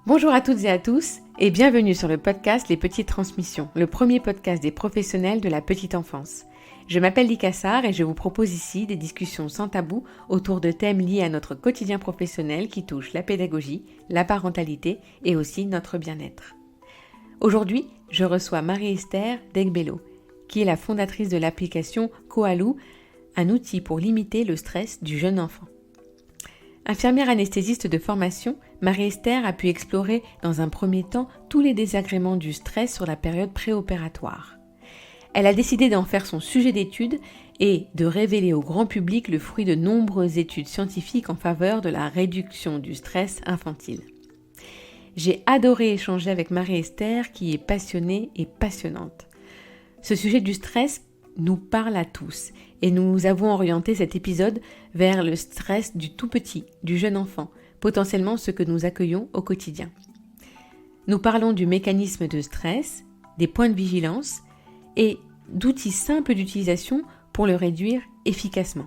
Bonjour à toutes et à tous et bienvenue sur le podcast Les Petites Transmissions, le premier podcast des professionnels de la petite enfance. Je m'appelle Lika Sarr et je vous propose ici des discussions sans tabou autour de thèmes liés à notre quotidien professionnel qui touchent la pédagogie, la parentalité et aussi notre bien-être. Aujourd'hui, je reçois Marie-Esther Degbello, qui est la fondatrice de l'application Koalou, un outil pour limiter le stress du jeune enfant. Infirmière anesthésiste de formation, Marie-Esther a pu explorer dans un premier temps tous les désagréments du stress sur la période préopératoire. Elle a décidé d'en faire son sujet d'étude et de révéler au grand public le fruit de nombreuses études scientifiques en faveur de la réduction du stress infantile. J'ai adoré échanger avec Marie-Esther qui est passionnée et passionnante. Ce sujet du stress nous parle à tous et nous avons orienté cet épisode vers le stress du tout petit, du jeune enfant, potentiellement ce que nous accueillons au quotidien. Nous parlons du mécanisme de stress, des points de vigilance et d'outils simples d'utilisation pour le réduire efficacement.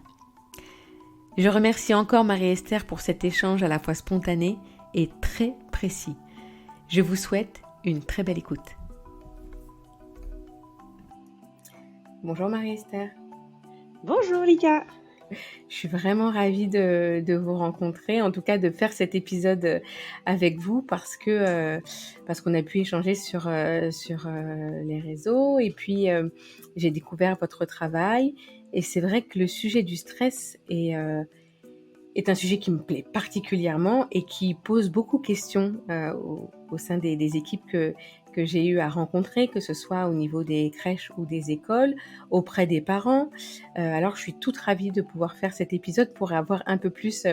Je remercie encore Marie-Esther pour cet échange à la fois spontané et très précis. Je vous souhaite une très belle écoute. Bonjour Marie-Esther. Bonjour Lika. Je suis vraiment ravie de vous rencontrer, en tout cas de faire cet épisode avec vous parce qu'on a pu échanger sur les réseaux et puis j'ai découvert votre travail et c'est vrai que le sujet du stress est un sujet qui me plaît particulièrement et qui pose beaucoup de questions au sein des équipes que j'ai eu à rencontrer, que ce soit au niveau des crèches ou des écoles, auprès des parents. Alors, je suis toute ravie de pouvoir faire cet épisode pour avoir un peu plus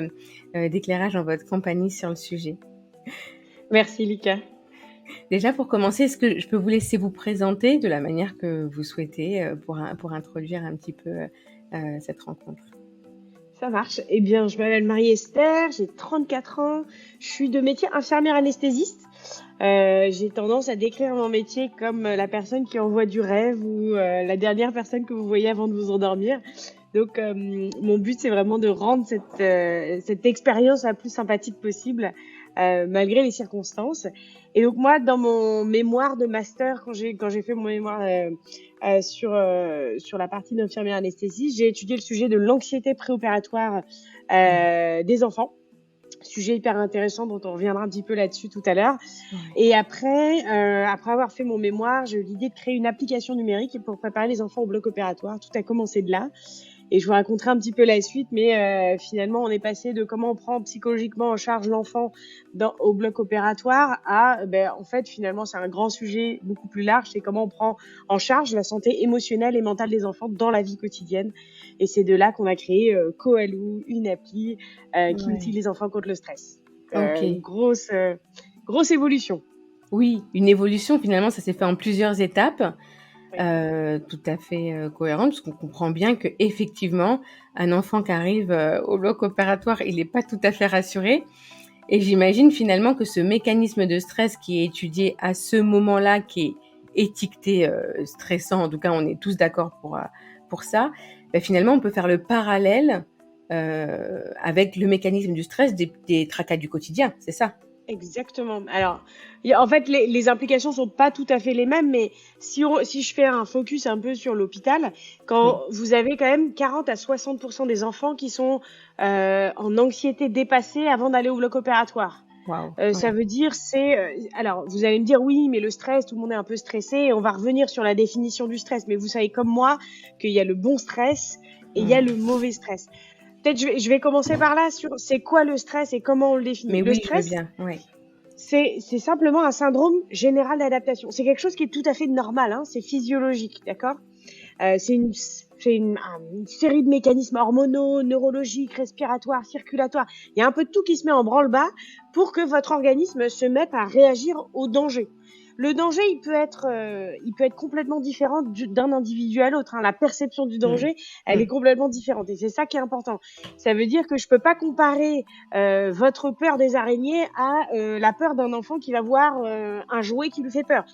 d'éclairage en votre compagnie sur le sujet. Merci Lika. Déjà, pour commencer, est-ce que je peux vous laisser vous présenter de la manière que vous souhaitez pour introduire un petit peu cette rencontre? Ça marche. Eh bien, je m'appelle Marie-Esther, j'ai 34 ans, je suis de métier infirmière anesthésiste. J'ai tendance à décrire mon métier comme la personne qui envoie du rêve ou la dernière personne que vous voyez avant de vous endormir. Donc, mon but, c'est vraiment de rendre cette expérience la plus sympathique possible, malgré les circonstances. Et donc, moi, dans mon mémoire de master, quand j'ai fait mon mémoire sur la partie d'infirmière anesthésiste, j'ai étudié le sujet de l'anxiété préopératoire des enfants. Sujet hyper intéressant dont on reviendra un petit peu là-dessus tout à l'heure. Ouais. Et après avoir fait mon mémoire, j'ai eu l'idée de créer une application numérique pour préparer les enfants au bloc opératoire. Tout a commencé de là. Et je vous raconterai un petit peu la suite, mais finalement, on est passé de comment on prend psychologiquement en charge l'enfant au bloc opératoire à, en fait, finalement, c'est un grand sujet beaucoup plus large. C'est comment on prend en charge la santé émotionnelle et mentale des enfants dans la vie quotidienne. Et c'est de là qu'on a créé Koalou, une appli qui utilise les enfants contre le stress. Okay. Grosse évolution. Oui, une évolution, finalement, ça s'est fait en plusieurs étapes. Tout à fait cohérente, parce qu'on comprend bien que effectivement, un enfant qui arrive au bloc opératoire, il n'est pas tout à fait rassuré. Et j'imagine finalement que ce mécanisme de stress qui est étudié à ce moment-là, qui est étiqueté stressant, en tout cas, on est tous d'accord pour ça. Finalement, on peut faire le parallèle avec le mécanisme du stress des tracas du quotidien, c'est ça? Exactement. Alors, en fait, les implications sont pas tout à fait les mêmes, mais si je fais un focus un peu sur l'hôpital, quand vous avez quand même 40 à 60% des enfants qui sont en anxiété dépassée avant d'aller au bloc opératoire. Wow. Ça veut dire alors vous allez me dire oui, mais le stress, tout le monde est un peu stressé, et on va revenir sur la définition du stress, mais vous savez comme moi qu'il y a le bon stress et il y a le mauvais stress. Peut-être je vais commencer par là sur c'est quoi le stress et comment on le définit. Mais le oui, stress, je veux bien. Oui. C'est simplement un syndrome général d'adaptation. C'est quelque chose qui est tout à fait normal, hein, c'est physiologique, d'accord ? C'est une série de mécanismes hormonaux, neurologiques, respiratoires, circulatoires. Il y a un peu de tout qui se met en branle-bas pour que votre organisme se mette à réagir au danger. Le danger, il peut être complètement différent d'un individu à l'autre. Hein. La perception du danger, elle est complètement différente. Et c'est ça qui est important. Ça veut dire que je peux pas comparer votre peur des araignées à la peur d'un enfant qui va voir un jouet qui lui fait peur.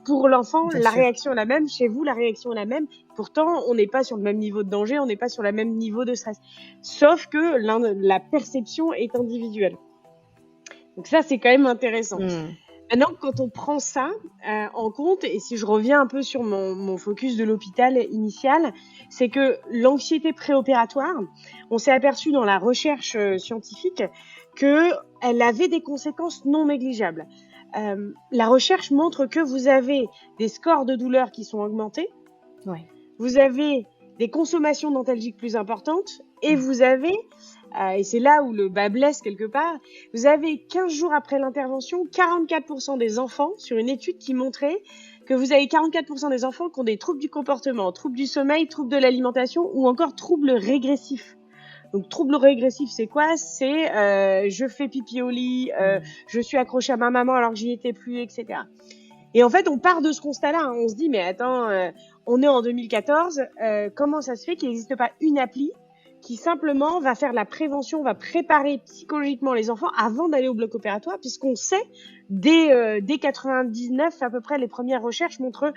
Pour l'enfant, réaction est la même. Chez vous, la réaction est la même. Pourtant, on n'est pas sur le même niveau de danger, on n'est pas sur le même niveau de stress. Sauf que la perception est individuelle. Donc ça, c'est quand même intéressant. Mmh. Maintenant, quand on prend ça en compte, et si je reviens un peu sur mon focus de l'hôpital initial, c'est que l'anxiété préopératoire, on s'est aperçu dans la recherche scientifique qu'elle avait des conséquences non négligeables. La recherche montre que vous avez des scores de douleur qui sont augmentés, Ouais. vous avez des consommations d'antalgiques plus importantes, et vous avez, et c'est là où le bas blesse quelque part, vous avez 15 jours après l'intervention, 44% des enfants, sur une étude qui montrait que vous avez 44% des enfants qui ont des troubles du comportement, troubles du sommeil, troubles de l'alimentation ou encore troubles régressifs. Donc trouble régressif, c'est quoi? C'est je fais pipi au lit, je suis accrochée à ma maman alors que j'y étais plus, etc. Et en fait, on part de ce constat-là, hein. On se dit, mais attends, on est en 2014, comment ça se fait qu'il n'existe pas une appli qui simplement va faire la prévention, va préparer psychologiquement les enfants avant d'aller au bloc opératoire, puisqu'on sait, dès 99, à peu près, les premières recherches montrent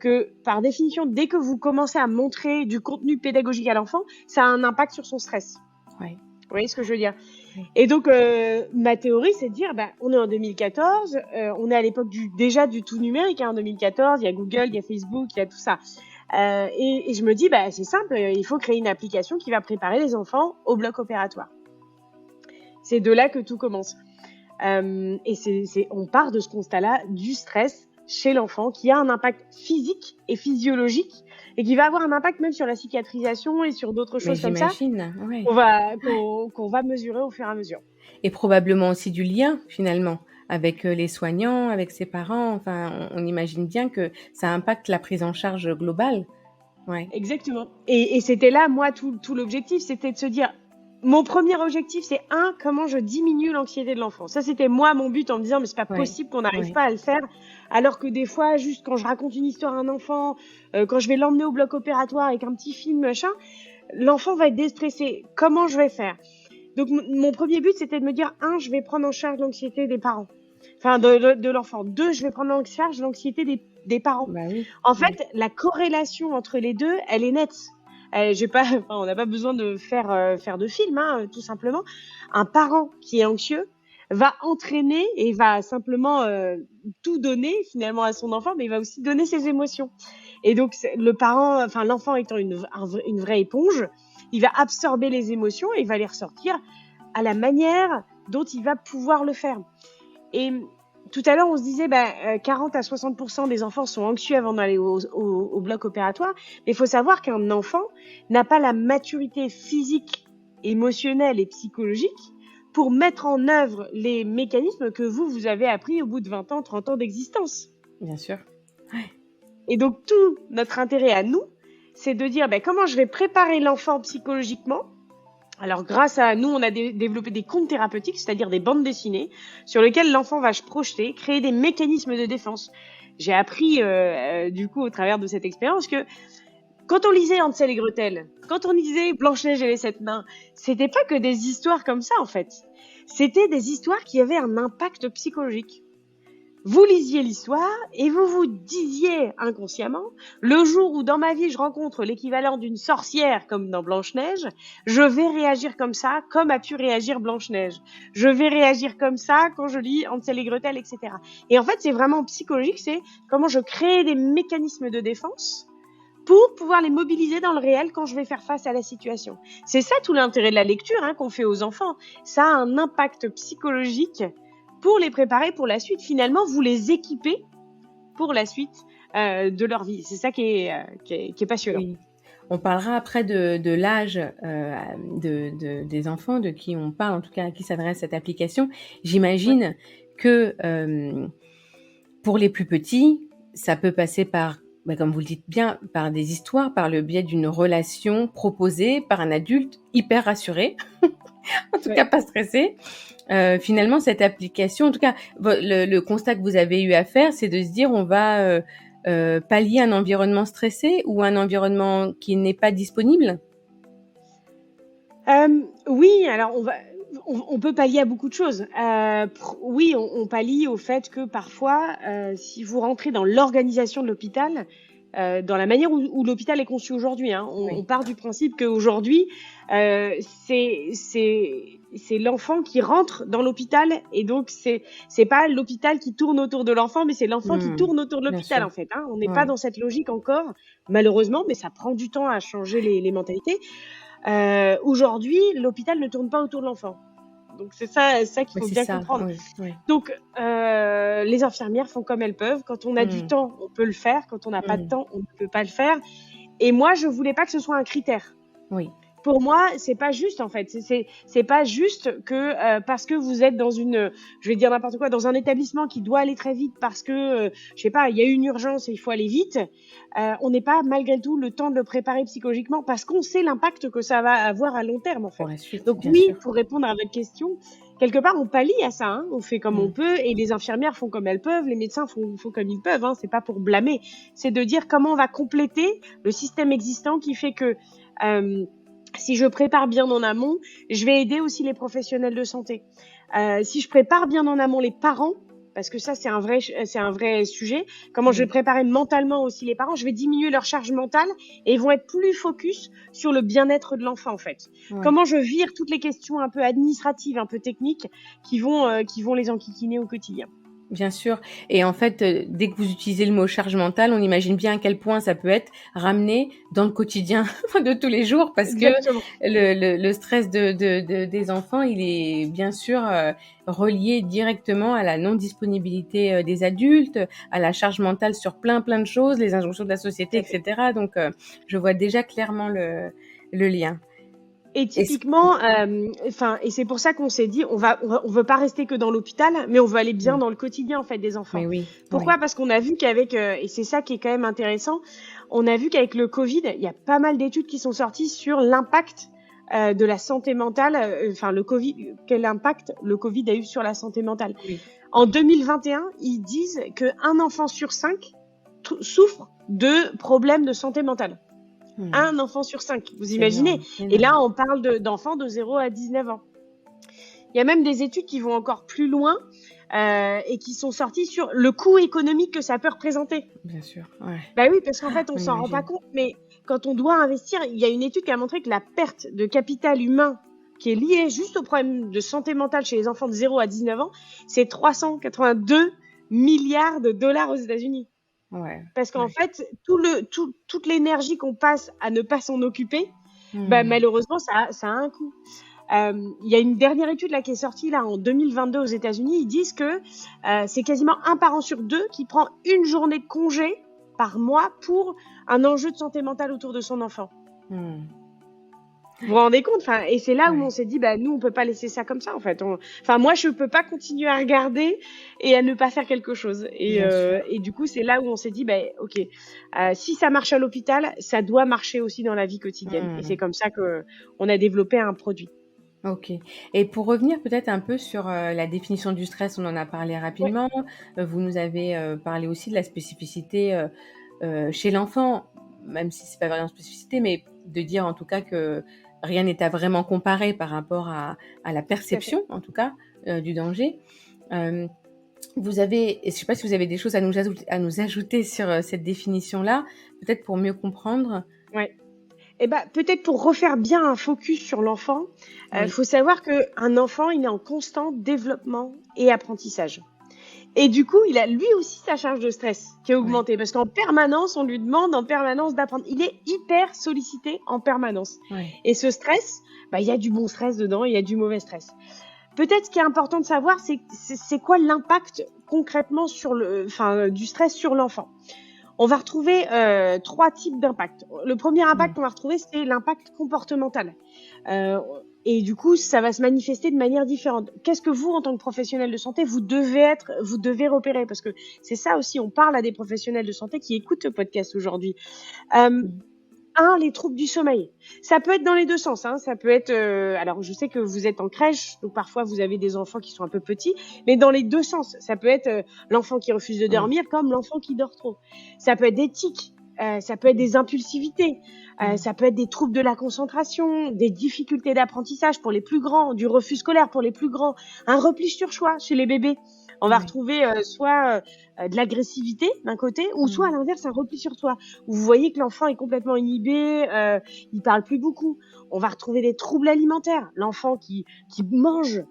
que, par définition, dès que vous commencez à montrer du contenu pédagogique à l'enfant, ça a un impact sur son stress. Ouais. Vous voyez ce que je veux dire? Oui. Et donc, ma théorie, c'est de dire, on est en 2014, on est à l'époque déjà du tout numérique, hein, en 2014, il y a Google, il y a Facebook, il y a tout ça. Et je me dis, c'est simple, il faut créer une application qui va préparer les enfants au bloc opératoire. C'est de là que tout commence. Et on part de ce constat-là du stress chez l'enfant qui a un impact physique et physiologique et qui va avoir un impact même sur la cicatrisation et sur d'autres choses comme ça J'imagine, ouais. qu'on va mesurer au fur et à mesure. Et probablement aussi du lien, finalement, avec les soignants, avec ses parents. Enfin, on imagine bien que ça impacte la prise en charge globale. Ouais. Exactement. Et c'était là, moi, tout l'objectif, c'était de se dire, mon premier objectif, c'est comment je diminue l'anxiété de l'enfant. Ça, c'était moi, mon but, en me disant, mais c'est pas possible qu'on n'arrive pas à le faire. Alors que des fois, juste quand je raconte une histoire à un enfant, quand je vais l'emmener au bloc opératoire avec un petit film, machin, l'enfant va être déstressé. Comment je vais faire? Donc, mon premier but, c'était de me dire, je vais prendre en charge l'anxiété des parents. Enfin, de l'enfant. 2, je vais prendre en charge l'anxiété des parents. Oui. En fait, la corrélation entre les deux, elle est nette. On n'a pas besoin de faire de film, hein, tout simplement. Un parent qui est anxieux va entraîner et va simplement tout donner finalement à son enfant, mais il va aussi donner ses émotions. Et donc l'enfant étant une vraie éponge, il va absorber les émotions et il va les ressortir à la manière dont il va pouvoir le faire. Et tout à l'heure, on se disait 40 à 60% des enfants sont anxieux avant d'aller au bloc opératoire. Mais il faut savoir qu'un enfant n'a pas la maturité physique, émotionnelle et psychologique pour mettre en œuvre les mécanismes que vous avez appris au bout de 20 ans, 30 ans d'existence. Bien sûr. Ouais. Et donc, tout notre intérêt à nous, c'est de dire comment je vais préparer l'enfant psychologiquement. Alors, grâce à nous, on a développé des contes thérapeutiques, c'est-à-dire des bandes dessinées, sur lesquelles l'enfant va se projeter, créer des mécanismes de défense. J'ai appris, du coup, au travers de cette expérience, que quand on lisait Hansel et Gretel, quand on lisait Blanche-Neige et les 7 nains, c'était pas que des histoires comme ça, en fait. C'était des histoires qui avaient un impact psychologique. Vous lisiez l'histoire et vous vous disiez inconsciemment, le jour où dans ma vie je rencontre l'équivalent d'une sorcière comme dans Blanche-Neige, je vais réagir comme ça, comme a pu réagir Blanche-Neige. Je vais réagir comme ça quand je lis Hansel et Gretel, etc. Et en fait, c'est vraiment psychologique, c'est comment je crée des mécanismes de défense pour pouvoir les mobiliser dans le réel quand je vais faire face à la situation. C'est ça tout l'intérêt de la lecture qu'on fait aux enfants. Ça a un impact psychologique pour les préparer pour la suite. Finalement, vous les équipez pour la suite de leur vie. C'est ça qui est passionnant. Oui. On parlera après de l'âge des enfants, de qui on parle, en tout cas à qui s'adresse cette application. J'imagine que pour les plus petits, ça peut passer par, comme vous le dites bien, par des histoires, par le biais d'une relation proposée par un adulte hyper rassuré, en tout cas pas stressé. Finalement, cette application, en tout cas, le constat que vous avez eu à faire, c'est de se dire on va pallier un environnement stressé ou un environnement qui n'est pas disponible. Oui, alors on peut pallier à beaucoup de choses. Oui, on pallie au fait que parfois, si vous rentrez dans l'organisation de l'hôpital, dans la manière où l'hôpital est conçu aujourd'hui, on part du principe qu'aujourd'hui, c'est c'est l'enfant qui rentre dans l'hôpital et donc c'est pas l'hôpital qui tourne autour de l'enfant, mais c'est l'enfant qui tourne autour de Bien l'hôpital sûr. en fait. On n'est pas dans cette logique encore, malheureusement, mais ça prend du temps à changer les mentalités. Aujourd'hui, l'hôpital ne tourne pas autour de l'enfant. Donc c'est ça qu'il Oui, faut c'est bien ça. comprendre. Oui. Donc les infirmières font comme elles peuvent. Quand on a du temps, on peut le faire. Quand on n'a pas de temps, on ne peut pas le faire. Et moi, je voulais pas que ce soit un critère. Oui. Pour moi, c'est pas juste en fait. C'est pas juste que parce que vous êtes dans je vais dire n'importe quoi, dans un établissement qui doit aller très vite parce que je sais pas, il y a une urgence et il faut aller vite. On n'est pas malgré tout le temps de le préparer psychologiquement parce qu'on sait l'impact que ça va avoir à long terme en fait. Pour la suite, Donc bien oui, sûr. pour répondre à votre question, quelque part on pallie à ça. On fait comme on peut et les infirmières font comme elles peuvent, les médecins font comme ils peuvent. C'est pas pour blâmer, c'est de dire comment on va compléter le système existant qui fait que si je prépare bien en amont, je vais aider aussi les professionnels de santé. Si je prépare bien en amont les parents, parce que ça c'est un vrai sujet, comment je vais préparer mentalement aussi les parents, je vais diminuer leur charge mentale et ils vont être plus focus sur le bien-être de l'enfant en fait. Ouais. Comment je vire toutes les questions un peu administratives, un peu techniques qui vont les enquiquiner au quotidien. Bien sûr. Et en fait, dès que vous utilisez le mot charge mentale, on imagine bien à quel point ça peut être ramené dans le quotidien de tous les jours parce Exactement. que le stress des enfants, il est bien sûr relié directement à la non-disponibilité des adultes, à la charge mentale sur plein de choses, les injonctions de la société, etc. Donc, je vois déjà clairement le lien. Et typiquement, et c'est pour ça qu'on s'est dit, on veut pas rester que dans l'hôpital, mais on veut aller bien dans le quotidien en fait des enfants. Mais oui. Pourquoi ? Parce qu'on a vu qu'avec, et c'est ça qui est quand même intéressant, on a vu qu'avec le Covid, il y a pas mal d'études qui sont sorties sur l'impact de la santé mentale, le Covid, quel impact le Covid a eu sur la santé mentale. Oui. En 2021, ils disent qu'un enfant sur 5 souffre de problèmes de santé mentale. Un enfant sur 5, vous imaginez. Énorme. Et là, on parle d'enfants de 0 à 19 ans. Il y a même des études qui vont encore plus loin et qui sont sorties sur le coût économique que ça peut représenter. Bien sûr, ouais. Bah oui, parce qu'en fait, on s'en rend pas compte, mais quand on doit investir, il y a une étude qui a montré que la perte de capital humain qui est liée juste au problème de santé mentale chez les enfants de 0 à 19 ans, c'est 382 milliards de dollars aux États-Unis. Ouais. Parce qu'en fait, toute l'énergie qu'on passe à ne pas s'en occuper, malheureusement, ça a un coût. Il y a une dernière étude là qui est sortie là en 2022 aux États-Unis. Ils disent que c'est quasiment un parent sur 2 qui prend une journée de congé par mois pour un enjeu de santé mentale autour de son enfant. Vous vous rendez compte ? Et c'est là où on s'est dit, nous, on peut pas laisser ça comme ça, en fait. Moi, je peux pas continuer à regarder et à ne pas faire quelque chose. Et du coup, c'est là où on s'est dit, ok, si ça marche à l'hôpital, ça doit marcher aussi dans la vie quotidienne. Et c'est comme ça que on a développé un produit. Ok. Et pour revenir peut-être un peu sur la définition du stress, on en a parlé rapidement. Vous nous avez parlé aussi de la spécificité chez l'enfant, même si c'est pas vraiment une spécificité, mais de dire en tout cas que rien n'est à vraiment comparer par rapport à la perception, en tout cas, du danger. Vous avez, je ne sais pas si vous avez des choses à nous ajouter sur cette définition-là, peut-être pour mieux comprendre. Ouais. Peut-être pour refaire bien un focus sur l'enfant, faut savoir qu'un enfant, il est en constant développement et apprentissage. Et du coup, il a lui aussi sa charge de stress qui est augmentée parce qu'en permanence, on lui demande en permanence d'apprendre. Il est hyper sollicité en permanence. Et ce stress, il y a du bon stress dedans, il y a du mauvais stress. Peut-être ce qui est important de savoir, c'est quoi l'impact concrètement du stress sur l'enfant. On va retrouver 3 types d'impacts. Le premier impact qu'on va retrouver, c'est l'impact comportemental. Et du coup, ça va se manifester de manière différente. Qu'est-ce que vous, en tant que professionnel de santé, vous devez repérer? Parce que c'est ça aussi, on parle à des professionnels de santé qui écoutent ce podcast aujourd'hui. Les troubles du sommeil. Ça peut être dans les deux sens. Ça peut être... alors, je sais que vous êtes en crèche, donc parfois vous avez des enfants qui sont un peu petits, mais dans les deux sens. Ça peut être l'enfant qui refuse de dormir comme l'enfant qui dort trop. Ça peut être des tics. Ça peut être des impulsivités, ça peut être des troubles de la concentration, des difficultés d'apprentissage pour les plus grands, du refus scolaire pour les plus grands, un repli sur soi chez les bébés. On va retrouver soit de l'agressivité d'un côté, ou soit à l'inverse un repli sur soi, où vous voyez que l'enfant est complètement inhibé, il parle plus beaucoup. On va retrouver des troubles alimentaires, l'enfant qui mange,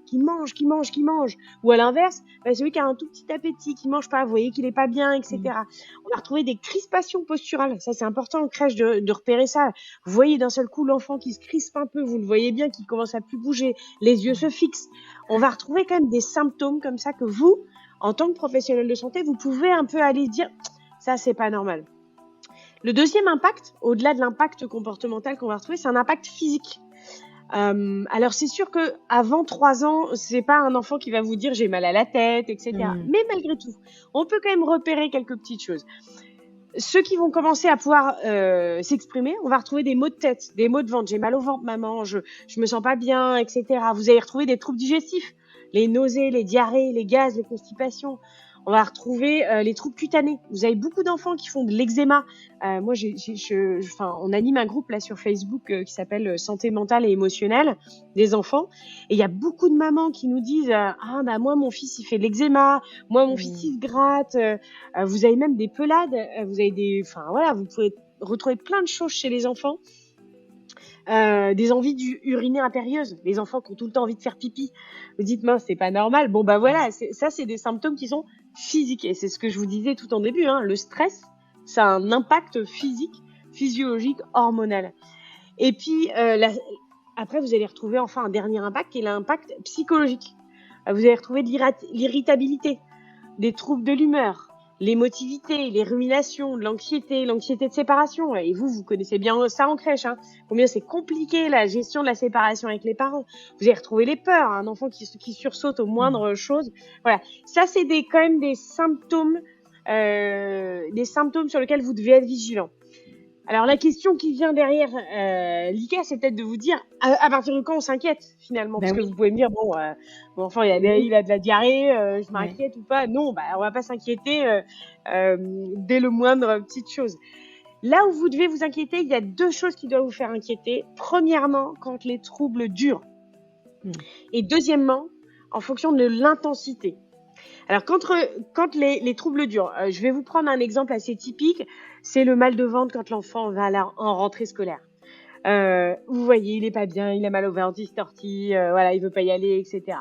ou à l'inverse, celui qui a un tout petit appétit, qui mange pas, vous voyez qu'il est pas bien, etc. On va retrouver des crispations posturales, ça c'est important en crèche de repérer ça. Vous voyez d'un seul coup l'enfant qui se crispe un peu, vous le voyez bien, qui commence à plus bouger, les yeux se fixent. On va retrouver quand même des symptômes comme ça que vous, en tant que professionnel de santé, vous pouvez un peu aller dire ça c'est pas normal. Le deuxième impact, au-delà de l'impact comportemental qu'on va retrouver, c'est un impact physique. Alors c'est sûr que avant 3 ans, c'est pas un enfant qui va vous dire j'ai mal à la tête, etc. Mais malgré tout, on peut quand même repérer quelques petites choses. Ceux qui vont commencer à pouvoir s'exprimer, on va retrouver des maux de tête, des maux de ventre. J'ai mal au ventre, maman, je me sens pas bien, etc. Vous allez retrouver des troubles digestifs, les nausées, les diarrhées, les gaz, les constipations. On va retrouver les troubles cutanés. Vous avez beaucoup d'enfants qui font de l'eczéma. Moi, on anime un groupe là sur Facebook qui s'appelle Santé mentale et émotionnelle des enfants. Et il y a beaucoup de mamans qui nous disent moi mon fils il fait de l'eczéma, moi mon fils il se gratte. Vous avez même des pelades. Vous avez vous pouvez retrouver plein de choses chez les enfants. Des envies urinaires impérieuses, les enfants qui ont tout le temps envie de faire pipi. Vous dites mince, c'est pas normal. Bon voilà, c'est des symptômes qui sont physiques et c'est ce que je vous disais tout en début. Le stress, ça a un impact physique, physiologique, hormonal. Et puis après, vous allez retrouver enfin un dernier impact qui est l'impact psychologique. Vous allez retrouver de l'irritabilité, des troubles de l'humeur, l'émotivité, les ruminations, l'anxiété de séparation. Et vous connaissez bien ça en crèche, combien c'est compliqué la gestion de la séparation avec les parents. Vous allez retrouver les peurs, un enfant qui sursaute aux moindres choses. Voilà, ça c'est quand même des symptômes sur lesquels vous devez être vigilant. Alors la question qui vient derrière, Lika, c'est peut-être de vous dire à partir de quand on s'inquiète finalement, parce que vous pouvez me dire mon enfant il a de la diarrhée, je m'inquiète ou pas. Non, on va pas s'inquiéter dès le moindre petite chose. Là où vous devez vous inquiéter, il y a 2 choses qui doivent vous faire inquiéter. Premièrement, quand les troubles durent, et deuxièmement, en fonction de l'intensité. Alors quand les troubles durent, je vais vous prendre un exemple assez typique, c'est le mal de ventre quand l'enfant va en rentrée scolaire. Vous voyez, il est pas bien, il a mal au ventre, il se tortille, il veut pas y aller, etc.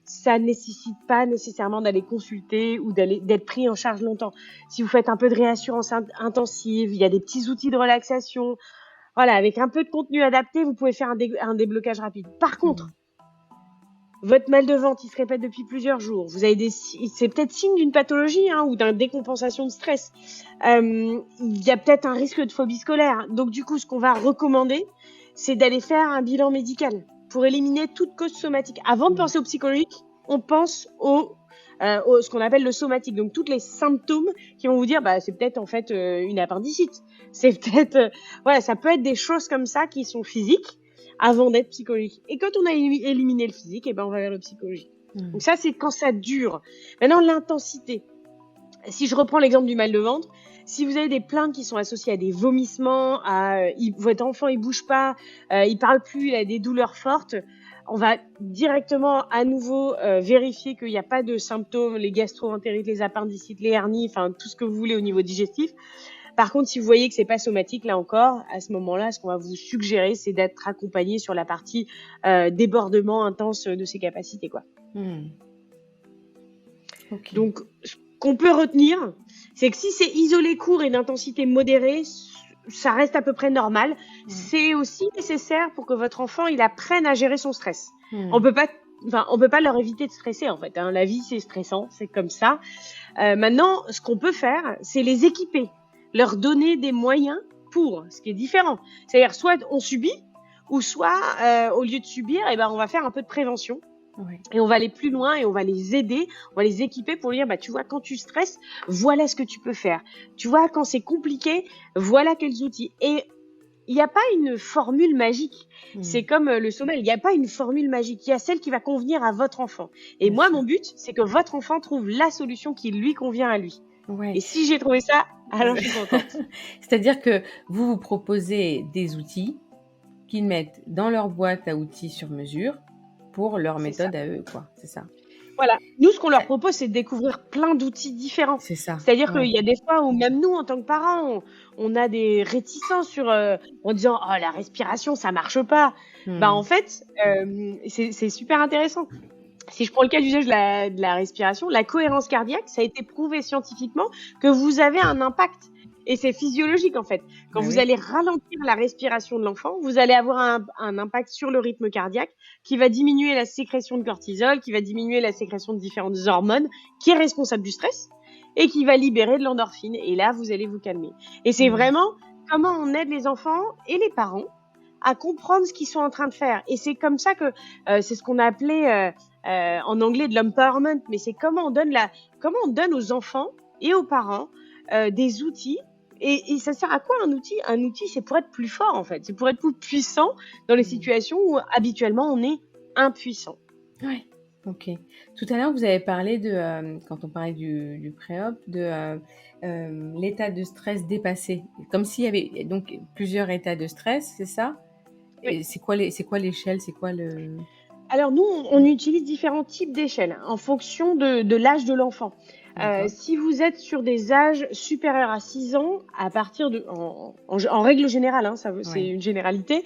Ça nécessite pas nécessairement d'aller consulter ou d'être pris en charge longtemps. Si vous faites un peu de réassurance intensive, il y a des petits outils de relaxation. Voilà, avec un peu de contenu adapté, vous pouvez faire un déblocage rapide. Par contre, votre mal de ventre, il se répète depuis plusieurs jours. Vous avez c'est peut-être signe d'une pathologie ou d'une décompensation de stress. Il y a peut-être un risque de phobie scolaire. Donc du coup, ce qu'on va recommander, c'est d'aller faire un bilan médical pour éliminer toute cause somatique. Avant de penser au psychologique, on pense au ce qu'on appelle le somatique. Donc tous les symptômes qui vont vous dire, c'est peut-être en fait une appendicite. C'est peut-être, ça peut être des choses comme ça qui sont physiques, avant d'être psychologique. Et quand on a éliminé le physique, on va vers le psychologique. Donc ça, c'est quand ça dure. Maintenant, l'intensité. Si je reprends l'exemple du mal de ventre, si vous avez des plaintes qui sont associées à des vomissements, votre enfant il bouge pas, il parle plus, il a des douleurs fortes, on va directement à nouveau vérifier qu'il n'y a pas de symptômes, les gastro-entérites, les appendicites, les hernies, tout ce que vous voulez au niveau digestif. Par contre, si vous voyez que c'est pas somatique, là encore, à ce moment-là, ce qu'on va vous suggérer, c'est d'être accompagné sur la partie débordement intense de ses capacités, quoi. Okay. Donc, ce qu'on peut retenir, c'est que si c'est isolé court et d'intensité modérée, ça reste à peu près normal. C'est aussi nécessaire pour que votre enfant, il apprenne à gérer son stress. On peut pas leur éviter de stresser, en fait. La vie, c'est stressant, c'est comme ça. Maintenant, ce qu'on peut faire, c'est les équiper. Leur donner des moyens pour, ce qui est différent. C'est-à-dire, soit on subit, ou soit, au lieu de subir, on va faire un peu de prévention. Et on va aller plus loin et on va les aider, on va les équiper pour dire, tu vois, quand tu stresses, voilà ce que tu peux faire. Tu vois, quand c'est compliqué, voilà quels outils. Et il n'y a pas une formule magique. C'est comme le sommeil, il n'y a pas une formule magique. Il y a celle qui va convenir à votre enfant. Et moi, mon but, c'est que votre enfant trouve la solution qui lui convient à lui. Et si j'ai trouvé ça, alors je suis contente. C'est-à-dire que vous proposez des outils qu'ils mettent dans leur boîte à outils sur mesure pour leur méthode à eux, quoi. C'est ça. Voilà. Nous, ce qu'on leur propose, c'est de découvrir plein d'outils différents. C'est ça. C'est-à-dire qu'il Ouais. y a des fois où même nous, en tant que parents, on a des réticences en disant oh la respiration, ça marche pas. En fait, c'est super intéressant. Si je prends le cas d'usage de la respiration, la cohérence cardiaque, ça a été prouvé scientifiquement que vous avez un impact. Et c'est physiologique en fait. Quand vous allez ralentir la respiration de l'enfant, vous allez avoir un impact sur le rythme cardiaque qui va diminuer la sécrétion de cortisol, qui va diminuer la sécrétion de différentes hormones, qui est responsable du stress et qui va libérer de l'endorphine. Et là, vous allez vous calmer. Et c'est vraiment comment on aide les enfants et les parents à comprendre ce qu'ils sont en train de faire. Et c'est comme ça que c'est ce qu'on a appelé en anglais de l'empowerment, mais c'est comment on donne aux enfants et aux parents des outils. Et ça sert à quoi un outil? Un outil, c'est pour être plus fort en fait. C'est pour être plus puissant dans les situations où habituellement on est impuissant. Ouais. Ok. Tout à l'heure, vous avez parlé quand on parlait du pré-op, de l'état de stress dépassé. Comme s'il y avait donc plusieurs états de stress, c'est ça? Oui. Et c'est quoi l'échelle? C'est quoi le... Alors nous, on utilise différents types d'échelles en fonction de l'âge de l'enfant. Si vous êtes sur des âges supérieurs à 6 ans, à partir en règle générale, c'est une généralité,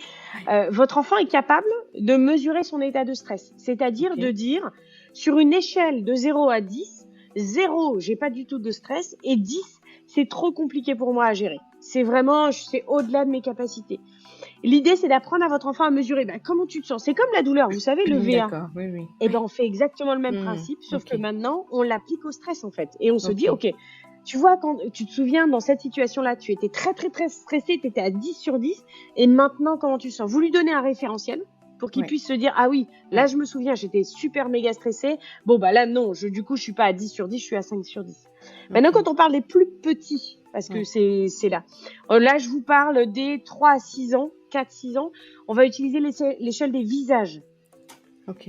votre enfant est capable de mesurer son état de stress. C'est-à-dire de dire, sur une échelle de 0 à 10, 0, j'ai pas du tout de stress, et 10, c'est trop compliqué pour moi à gérer. C'est au-delà de mes capacités. L'idée, c'est d'apprendre à votre enfant à mesurer comment tu te sens. C'est comme la douleur, vous savez, le VA. D'accord, oui. Et on fait exactement le même principe, sauf que maintenant, on l'applique au stress, en fait. Et on se dit, OK, tu vois, quand tu te souviens, dans cette situation-là, tu étais très, très, très stressé, tu étais à 10 sur 10, et maintenant, comment tu te sens? Vous lui donnez un référentiel pour qu'il puisse se dire, ah oui, là, je me souviens, j'étais super méga stressé. Là, non, du coup, je suis pas à 10 sur 10, je suis à 5 sur 10. Maintenant, quand on parle des plus petits, parce que c'est là. Là, je vous parle des 3 à 6 ans, 4-6 ans. On va utiliser l'échelle des visages.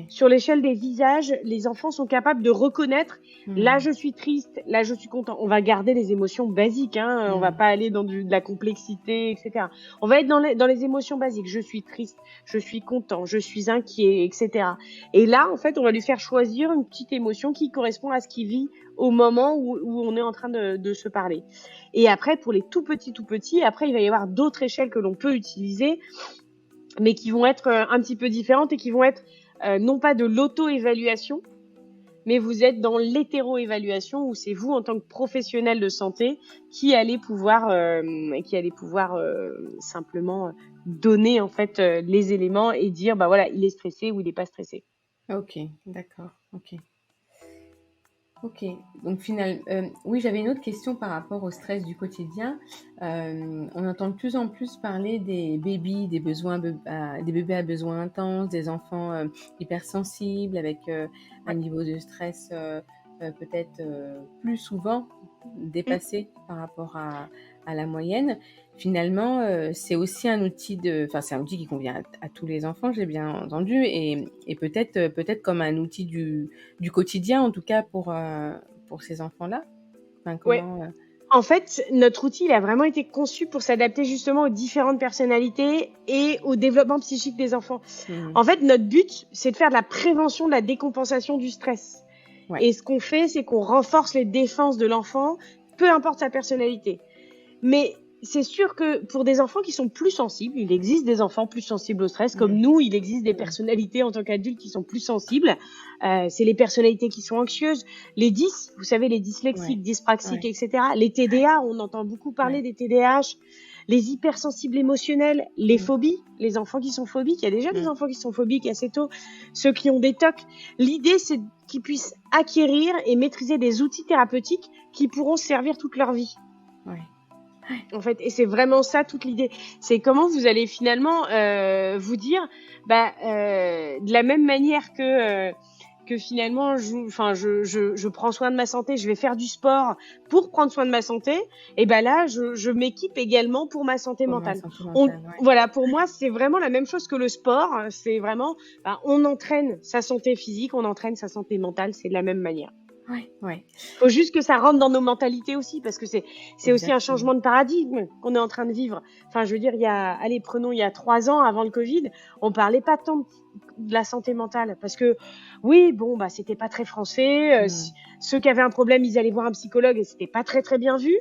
Sur l'échelle des visages, les enfants sont capables de reconnaître là je suis triste, là je suis content. On va garder les émotions basiques, on va pas aller dans de la complexité, etc. On va être dans les émotions basiques. Je suis triste, je suis content, je suis inquiet, etc. Et là, en fait, on va lui faire choisir une petite émotion qui correspond à ce qu'il vit au moment où on est en train de se parler. Et après, pour les tout petits, après, il va y avoir d'autres échelles que l'on peut utiliser, mais qui vont être un petit peu différentes et qui vont être non pas de l'auto-évaluation, mais vous êtes dans l'hétéro-évaluation où c'est vous en tant que professionnel de santé qui allez pouvoir simplement donner en fait les éléments et dire voilà, il est stressé ou il n'est pas stressé. Ok, d'accord. Ok, donc oui, j'avais une autre question par rapport au stress du quotidien. On entend de plus en plus parler des bébés, des bébés à besoins intenses, des enfants hypersensibles avec un niveau de stress peut-être plus souvent dépassé par rapport à la moyenne. Finalement, c'est aussi un outil c'est un outil qui convient à tous les enfants, j'ai bien entendu, et peut-être comme un outil du quotidien, en tout cas pour ces enfants-là. En fait, notre outil, il a vraiment été conçu pour s'adapter justement aux différentes personnalités et au développement psychique des enfants. En fait, notre but, c'est de faire de la prévention de la décompensation du stress. Et ce qu'on fait, c'est qu'on renforce les défenses de l'enfant, peu importe sa personnalité. Mais c'est sûr que pour des enfants qui sont plus sensibles, il existe des enfants plus sensibles au stress, comme nous, il existe des personnalités en tant qu'adultes qui sont plus sensibles. C'est les personnalités qui sont anxieuses, les 10, vous savez, les dyslexiques, dyspraxiques, etc. Les TDA, on entend beaucoup parler des TDAH, les hypersensibles émotionnels, les phobies, les enfants qui sont phobiques. Il y a déjà des enfants qui sont phobiques assez tôt, ceux qui ont des TOC. L'idée, c'est qu'ils puissent acquérir et maîtriser des outils thérapeutiques qui pourront servir toute leur vie. En fait, et c'est vraiment ça toute l'idée. C'est comment vous allez finalement vous dire, de la même manière que finalement, je prends soin de ma santé, je vais faire du sport pour prendre soin de ma santé. Et là, je m'équipe également pour ma santé mentale. Voilà, pour moi, c'est vraiment la même chose que le sport. C'est vraiment, on entraîne sa santé physique, on entraîne sa santé mentale. C'est de la même manière. Ouais, ouais. Faut juste que ça rentre dans nos mentalités aussi, parce que c'est aussi un Exactement. changement de paradigme qu'on est en train de vivre. Enfin, je veux dire, il y a 3 ans, avant le Covid, on parlait pas tant de la santé mentale, parce que oui, bon, bah, c'était pas très français. Ceux qui avaient un problème, ils allaient voir un psychologue et c'était pas très très bien vu.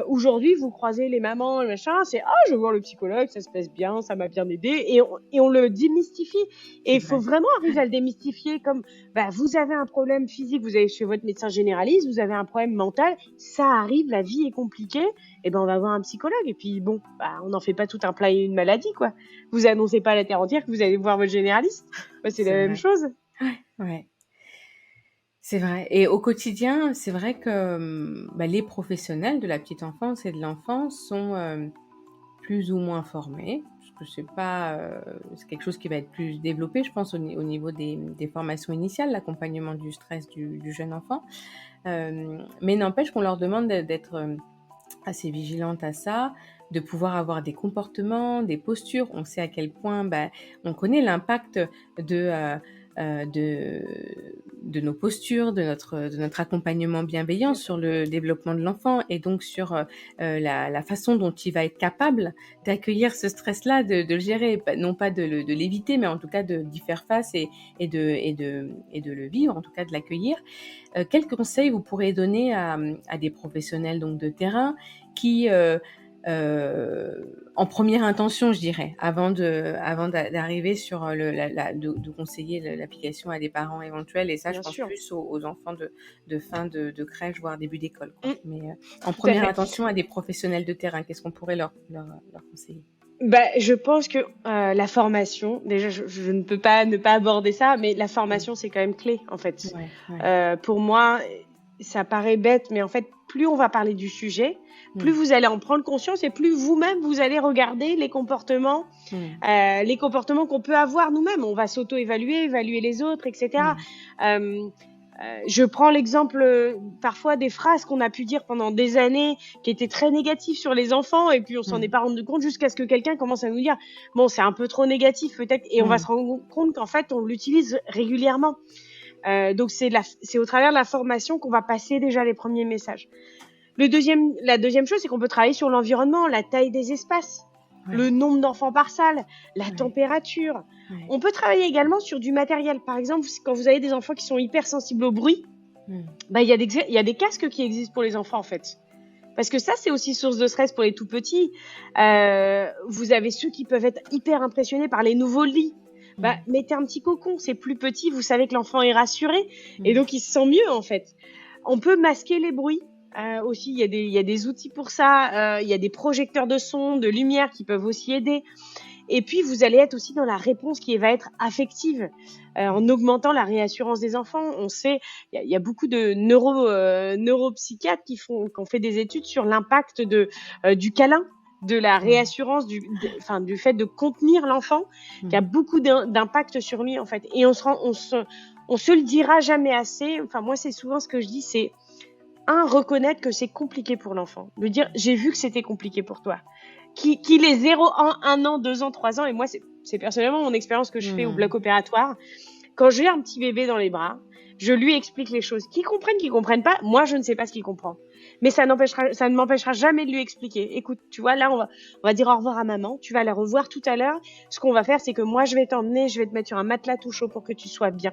Aujourd'hui, vous croisez les mamans, le machin, c'est je vais voir le psychologue, ça se passe bien, ça m'a bien aidé, et on le démystifie. Et C'est il faut vrai. vraiment arriver à le démystifier comme vous avez un problème physique, vous allez chez votre médecin généraliste, vous avez un problème mental, ça arrive, la vie est compliquée, et on va voir un psychologue. Et puis bon, on n'en fait pas tout un plat et une maladie, quoi. Vous annoncez pas à la terre entière que vous allez voir votre généraliste. C'est la C'est même vrai. chose. Ouais, ouais. C'est vrai. Et au quotidien, c'est vrai que les professionnels de la petite enfance et de l'enfance sont plus ou moins formés, parce que c'est quelque chose qui va être plus développé, je pense, au niveau des formations initiales, l'accompagnement du stress du jeune enfant. Mais n'empêche qu'on leur demande d'être assez vigilante à ça, de pouvoir avoir des comportements, des postures. On sait à quel point, on connaît l'impact de, de nos postures, de notre accompagnement bienveillant sur le développement de l'enfant et donc sur la façon dont il va être capable d'accueillir ce stress-là, de le gérer, non pas de l'éviter, mais en tout cas d'y faire face et de le vivre, en tout cas de l'accueillir. Quels conseils vous pourrez donner à des professionnels donc de terrain qui, en première intention, je dirais, avant d'arriver sur de conseiller l'application à des parents éventuels, et ça, je Bien pense sûr. plus aux enfants de fin de crèche, voire début d'école, quoi. Mais en Tout à première fait. intention, à des professionnels de terrain, qu'est-ce qu'on pourrait leur conseiller? Je pense que la formation, déjà, je ne peux pas ne pas aborder ça, mais la formation, c'est quand même clé, en fait. Ouais, ouais. Pour moi, ça paraît bête, mais en fait, plus on va parler du sujet, plus vous allez en prendre conscience et plus vous-même, vous allez regarder les comportements qu'on peut avoir nous-mêmes. On va s'auto-évaluer, évaluer les autres, etc. Je prends l'exemple parfois des phrases qu'on a pu dire pendant des années qui étaient très négatives sur les enfants, et puis on s'en est pas rendu compte jusqu'à ce que quelqu'un commence à nous dire bon, c'est un peu trop négatif peut-être, et on va se rendre compte qu'en fait on l'utilise régulièrement. Donc c'est au travers de la formation qu'on va passer déjà les premiers messages. La deuxième chose, c'est qu'on peut travailler sur l'environnement, la taille des espaces, le nombre d'enfants par salle, la température. On peut travailler également sur du matériel. Par exemple, quand vous avez des enfants qui sont hypersensibles au bruit, il y a des casques qui existent pour les enfants, en fait. Parce que ça, c'est aussi source de stress pour les tout petits. Vous avez ceux qui peuvent être hyper impressionnés par les nouveaux lits. Mettez un petit cocon, c'est plus petit, vous savez que l'enfant est rassuré, et donc il se sent mieux, en fait. On peut masquer les bruits. Aussi, il y a des outils pour ça. Il y a des projecteurs de son, de lumière qui peuvent aussi aider. Et puis, vous allez être aussi dans la réponse qui va être affective, en augmentant la réassurance des enfants. On sait, il y a beaucoup de neuropsychiatres qui ont fait des études sur l'impact du câlin, de la réassurance, du fait de contenir l'enfant, qui a beaucoup d'impact sur lui, en fait. Et on se le dira jamais assez. Enfin, moi, c'est souvent ce que je dis, c'est reconnaître que c'est compliqué pour l'enfant. Lui dire, j'ai vu que c'était compliqué pour toi. Qu'il ait 0 ans, 1 an, 2 ans, 3 ans, et moi, c'est personnellement mon expérience que je fais au bloc opératoire. Quand j'ai un petit bébé dans les bras, je lui explique les choses. Qu'ils comprennent pas, moi, je ne sais pas ce qu'il comprend. Mais ça ne m'empêchera jamais de lui expliquer. Écoute, tu vois, là, on va dire au revoir à maman. Tu vas la revoir tout à l'heure. Ce qu'on va faire, c'est que moi, je vais t'emmener, je vais te mettre sur un matelas tout chaud pour que tu sois bien,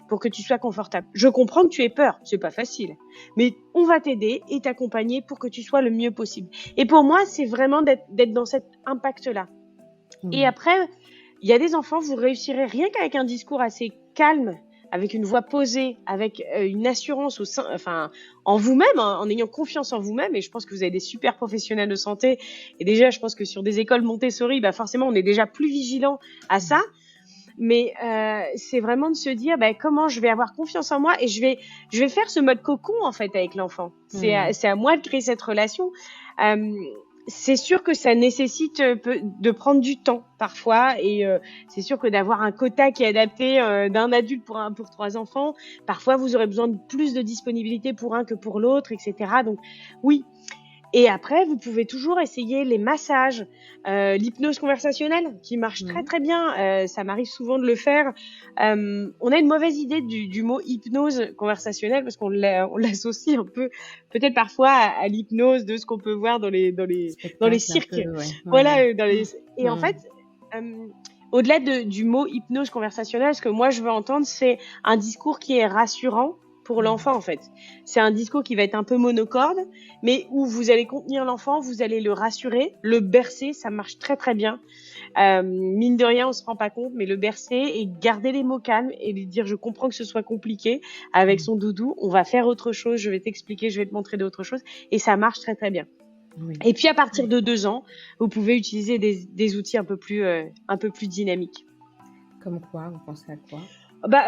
pour que tu sois confortable. Je comprends que tu aies peur. C'est pas facile. Mais on va t'aider et t'accompagner pour que tu sois le mieux possible. Et pour moi, c'est vraiment d'être dans cet impact-là. Et après, il y a des enfants, vous réussirez rien qu'avec un discours assez calme, avec une voix posée, avec une assurance en vous-même, en ayant confiance en vous-même. Et je pense que vous avez des super professionnels de santé. Et déjà, je pense que sur des écoles Montessori, forcément, on est déjà plus vigilant à ça. Mais c'est vraiment de se dire comment je vais avoir confiance en moi, et je vais faire ce mode cocon, en fait, avec l'enfant. C'est à moi de créer cette relation. C'est sûr que ça nécessite de prendre du temps parfois, et c'est sûr que d'avoir un quota qui est adapté d'un adulte pour 3 enfants, parfois vous aurez besoin de plus de disponibilité pour un que pour l'autre, etc. Donc oui, Et après, vous pouvez toujours essayer les massages, l'hypnose conversationnelle qui marche très très bien. Ça m'arrive souvent de le faire. On a une mauvaise idée du mot hypnose conversationnelle parce on l'associe un peu, peut-être parfois à l'hypnose de ce qu'on peut voir dans les cirques. Voilà, et en fait, au-delà du mot hypnose conversationnelle, ce que moi je veux entendre, c'est un discours qui est rassurant pour l'enfant, en fait. C'est un discours qui va être un peu monocorde, mais où vous allez contenir l'enfant, vous allez le rassurer, le bercer, ça marche très très bien. Mine de rien, on se rend pas compte, mais le bercer et garder les mots calmes et lui dire je comprends que ce soit compliqué avec son doudou, on va faire autre chose, je vais t'expliquer, je vais te montrer d'autres choses, et ça marche très très bien. Oui. Et puis à partir de 2 ans, vous pouvez utiliser des outils un peu plus dynamiques. Comme quoi? Vous pensez à quoi?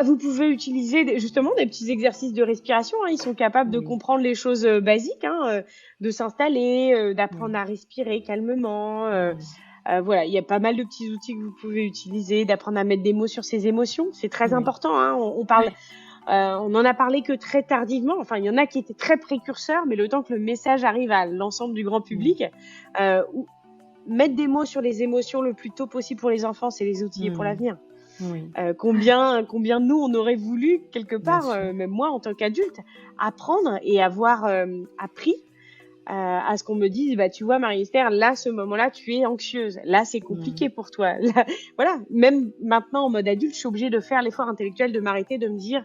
Vous pouvez utiliser justement des petits exercices de respiration. Ils sont capables de comprendre les choses basiques, de s'installer, d'apprendre à respirer calmement. Voilà, il y a pas mal de petits outils que vous pouvez utiliser, d'apprendre à mettre des mots sur ses émotions. C'est très important. On parle. On en a parlé que très tardivement. Enfin, il y en a qui étaient très précurseurs, mais le temps que le message arrive à l'ensemble du grand public, mettre des mots sur les émotions le plus tôt possible pour les enfants, c'est les outils pour l'avenir. Oui. Combien nous on aurait voulu quelque part, même moi en tant qu'adulte, apprendre et avoir appris à ce qu'on me dise, tu vois Marie-Esther, là ce moment-là tu es anxieuse, là c'est compliqué pour toi. Là, voilà, même maintenant en mode adulte, je suis obligée de faire l'effort intellectuel de m'arrêter, de me dire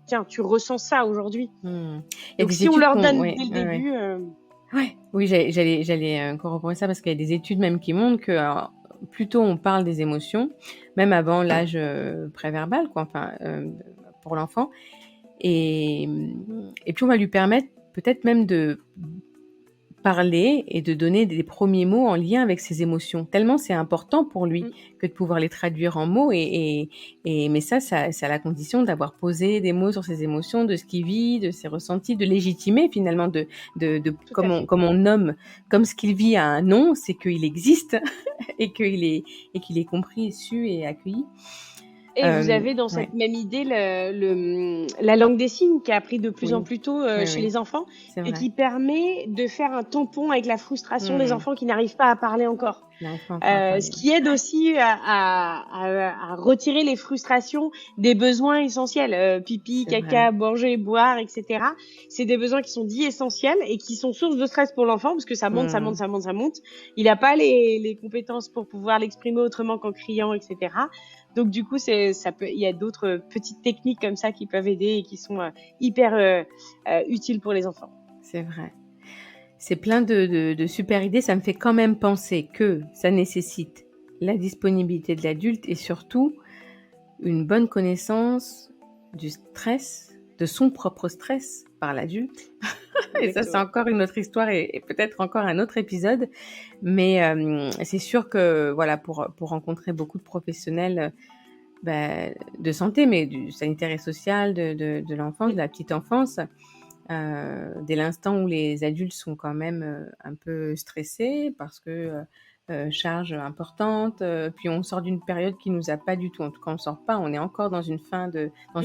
tiens, tu ressens ça aujourd'hui. Donc si on leur donne dès le début. Oui, j'allais corroborer ça parce qu'il y a des études même qui montrent que plus tôt on parle des émotions, même avant l'âge préverbal, pour l'enfant, et puis on va lui permettre peut-être même de parler et de donner des premiers mots en lien avec ses émotions. Tellement c'est important pour lui que de pouvoir les traduire en mots, mais ça a la condition d'avoir posé des mots sur ses émotions, de ce qu'il vit, de ses ressentis, de légitimer finalement, comme on nomme, comme ce qu'il vit a un nom, c'est qu'il existe et qu'il est compris, su et accueilli. Et vous avez dans cette même idée la langue des signes qui a appris de plus en plus tôt chez les enfants et qui permet de faire un tampon avec la frustration des enfants qui n'arrivent pas à parler encore. Ce qui aide aussi à retirer les frustrations des besoins essentiels, pipi, caca, manger, boire, etc. C'est des besoins qui sont dits essentiels et qui sont source de stress pour l'enfant parce que ça monte, ça monte, ça monte, ça monte. Il n'a pas les compétences pour pouvoir l'exprimer autrement qu'en criant, etc. Donc du coup, il y a d'autres petites techniques comme ça qui peuvent aider et qui sont hyper utiles pour les enfants. C'est vrai. C'est plein de super idées. Ça me fait quand même penser que ça nécessite la disponibilité de l'adulte et surtout une bonne connaissance du stress, de son propre stress par l'adulte. Et ça, c'est encore une autre histoire et peut-être encore un autre épisode. Mais c'est sûr que voilà, pour rencontrer beaucoup de professionnels de santé, mais du sanitaire et social, de l'enfance, de la petite enfance, dès l'instant où les adultes sont quand même un peu stressés parce que charge importante, puis on sort d'une période qui nous a pas du tout, en tout cas on sort pas, on est encore dans une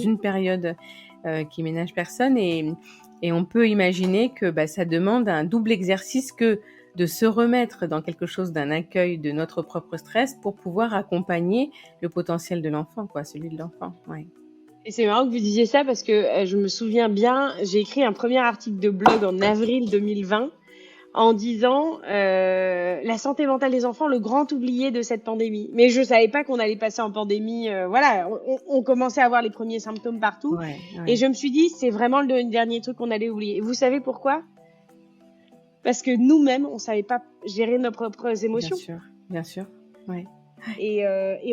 une période qui ménage personne et on peut imaginer que ça demande un double exercice que de se remettre dans quelque chose d'un accueil de notre propre stress pour pouvoir accompagner le potentiel de l'enfant, celui de l'enfant. Ouais. Et c'est marrant que vous disiez ça parce que je me souviens bien, j'ai écrit un premier article de blog en avril 2020 en disant la santé mentale des enfants, le grand oublié de cette pandémie. Mais je savais pas qu'on allait passer en pandémie. On commençait à avoir les premiers symptômes partout. Ouais. Et je me suis dit, c'est vraiment le dernier truc qu'on allait oublier. Et vous savez pourquoi ? Parce que nous-mêmes, on savait pas gérer nos propres émotions. Bien sûr. Ouais. Et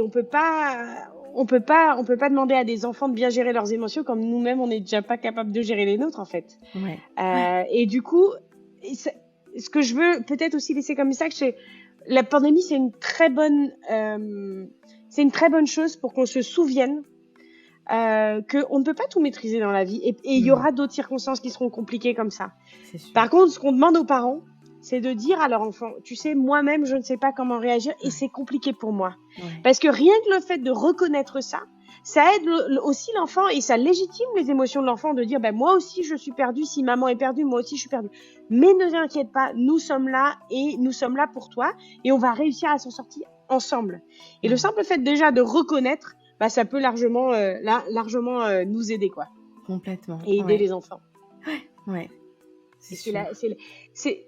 on peut pas demander à des enfants de bien gérer leurs émotions comme nous-mêmes, on n'est déjà pas capable de gérer les nôtres, en fait. Ouais. Et du coup, ce que je veux peut-être aussi laisser comme message, c'est la pandémie, c'est une très bonne chose pour qu'on se souvienne qu'on ne peut pas tout maîtriser dans la vie et il y aura d'autres circonstances qui seront compliquées comme ça. Par contre, ce qu'on demande aux parents, c'est de dire à leur enfant, tu sais, moi-même, je ne sais pas comment réagir et c'est compliqué pour moi. Ouais. Parce que rien que le fait de reconnaître ça, Ça aide aussi l'enfant et ça légitime les émotions de l'enfant de dire moi aussi je suis perdu, si maman est perdue, moi aussi je suis perdue. Mais ne t'inquiète pas, nous sommes là et nous sommes là pour toi et on va réussir à s'en sortir ensemble. Et le simple fait déjà de reconnaître, ça peut largement nous aider quoi. Complètement. Et aider les enfants. Ouais.